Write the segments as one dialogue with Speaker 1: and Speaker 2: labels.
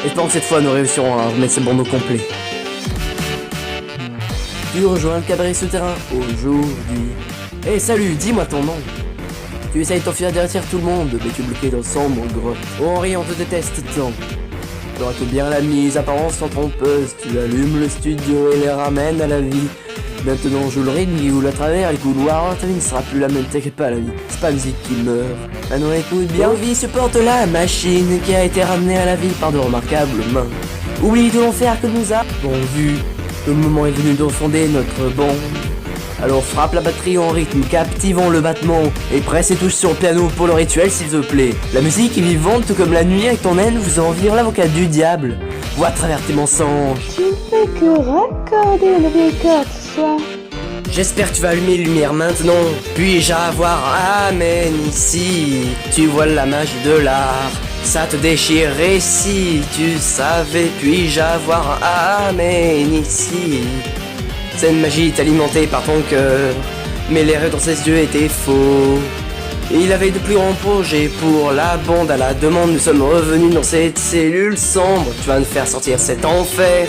Speaker 1: Espérons que cette fois nous réussirons à remettre ce bande au complet. Tu rejoins le cabaret souterrain aujourd'hui. Eh salut, dis-moi ton nom. Tu essayes de t'enfuir derrière tout le monde, mais tu es bloqué dans sombre grotte. Oh Henri, on te déteste tant. Tu auras tout bien la mise, apparence sans trompeuse. Tu allumes le studio et les ramènes à la vie. Maintenant joue le rythme qui roule à travers les couloirs. Ta vie ne sera plus la même, t'inquiète pas la vie. C'est pas la musique qui meurt. Maintenant écoute bien. Vie supporte la machine qui a été ramenée à la vie par de remarquables mains. Oublie tout l'enfer que nous avons vu. Le moment est venu de refonder notre bande. Alors frappe la batterie en rythme, captivons le battement et presse et touche sur le piano pour le rituel s'il te plaît. La musique est vivante tout comme la nuit avec ton haine vous envire l'avocat du diable. Vois à travers tes mensonges.
Speaker 2: Tu ne fais que raccorder le vieil corps ce soir.
Speaker 1: J'espère que tu vas allumer les lumières maintenant. Puis-je avoir amen ici. Tu vois la magie de l'art. Ça te déchirait si tu savais. Puis-je avoir amen ici. Cette magie est alimentée par ton cœur, mais les rêves dans ses yeux étaient faux. Et il avait de plus grands projets pour la bande à la demande. Nous sommes revenus dans cette cellule sombre. Tu vas nous faire sortir cet enfer.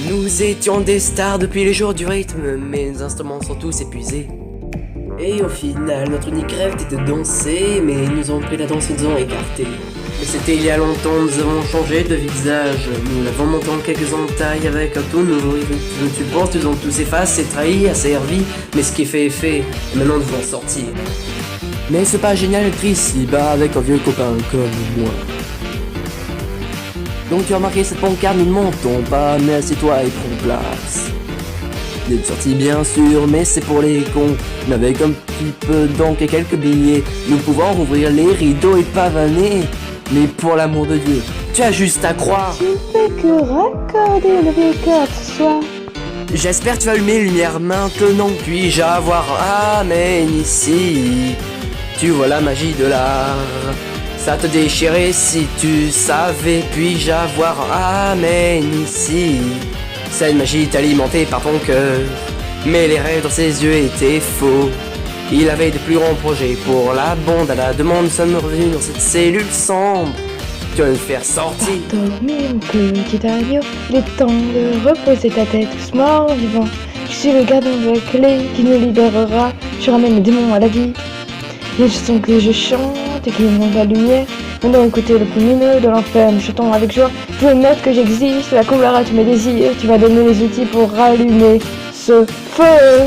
Speaker 1: Nous étions des stars depuis les jours du rythme, mais nos instruments sont tous épuisés. Et au final, notre unique rêve était de danser, mais ils nous ont pris la danse et nous ont écartés. Et c'était il y a longtemps, nous avons changé de visage. Nous l'avons monté en quelques entailles avec un tout nouveau rythme. Tu penses, nous avons tous effacé, trahi, asservi, mais ce qui est fait est fait. Et maintenant nous devons sortir. Mais c'est pas génial d'être ici-bas avec un vieux copain comme moi. Donc tu as remarqué cette pancarte, nous ne montons pas, mais assieds-toi et prends place. Il est sorti bien sûr, mais c'est pour les cons. Mais avec un petit peu d'encre et quelques billets, nous pouvons rouvrir les rideaux et pavaner. Mais pour l'amour de Dieu, tu as juste à croire.
Speaker 2: Tu ne fais que raccorder le vieil corps ce soir.
Speaker 1: J'espère que tu vas allumer les lumières maintenant. Puis-je avoir amen ici. Tu vois la magie de l'art. Ça te déchirait si tu savais. Puis-je avoir amen ici. Cette magie est alimentée par ton cœur, mais les rêves dans ses yeux étaient faux. Il avait de plus grands projets pour la bande à la demande. Nous sommes revenus dans cette cellule sombre. Tu vas nous faire sortir.
Speaker 2: Dormir mon petit agneau, il est temps de reposer ta tête doucement vivant. Je suis le gardien de la clé qui nous libérera. Je ramène les démons à la vie. Les chansons que je chante et qui me montrent la lumière. Maintenant écoutez le plus lumineux de l'enfer, nous chantons avec joie. Je veux mettre que j'existe, la comblera tous mes désirs. Tu vas donner les outils pour rallumer ce feu.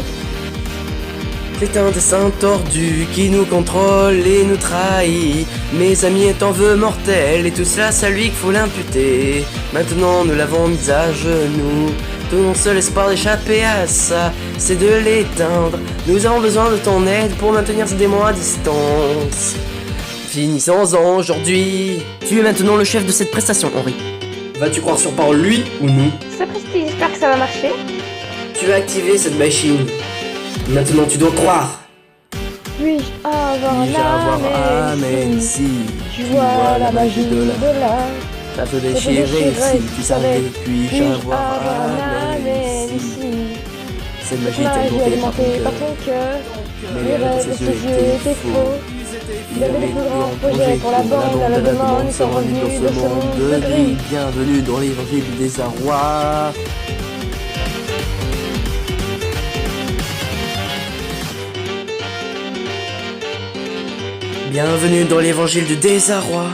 Speaker 1: C'est un dessin tordu qui nous contrôle et nous trahit. Mes amis est en vœu mortel et tout cela c'est à lui qu'il faut l'imputer. Maintenant nous l'avons mis à genoux. Ton seul espoir d'échapper à ça, c'est de l'éteindre. Nous avons besoin de ton aide pour maintenir ce démon à distance. Finissons-en aujourd'hui. Tu es maintenant le chef de cette prestation, Henri. Vas-tu croire sur parole lui ou nous?
Speaker 2: C'est prestige, j'espère que ça va marcher.
Speaker 1: Tu as activé cette machine. Maintenant tu dois croire.
Speaker 2: Puis-je avoir un amen ici. Tu vois la magie de l'art.
Speaker 1: Ça te déchirait si tu savais. Puis-je avoir un amen ici. Cette magie est alimentée par ton cœur. Mais les rêves de ses yeux étaient faux. Il avait de plus grands projets pour la bande à la demande. Nous sommes revenus dans ce monde de gris. Bienvenue dans l'évangile du désarroi. Bienvenue dans l'évangile du désarroi.